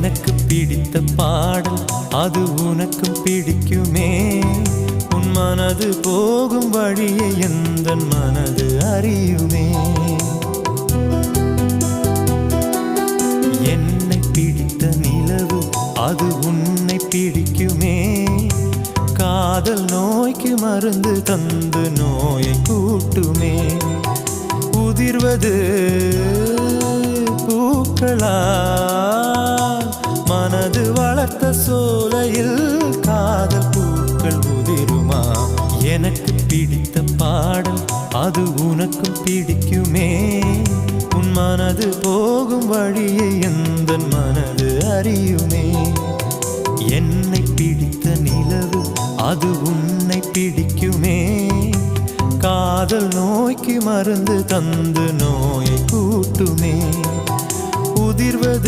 எனக்கு பிடித்த பாடல் அது உனக்கும் பிடிக்குமே. உன் மனது போகும் வழியை எந்தன் மனது அறியுமே. என்னை பிடித்த நிலவு அது உன்னை பிடிக்குமே. காதல் நோய்க்கு மருந்து தந்து நோயை கூட்டுமே. உதிர்வது பூக்களா மனது வளர்த்த சோலையில் காதல் பூக்கள் உதிருமா. எனக்கு பிடித்த பாடல் அது உனக்கும் பிடிக்குமே. உன் மனது போகும் வழியை எந்தன் மனது அறியுமே. என்னை பிடித்த நிலவு அது உன்னை பிடிக்குமே. காதல் நோய்க்கு மருந்து தந்து நோயை கூட்டுமே. உதிர்வது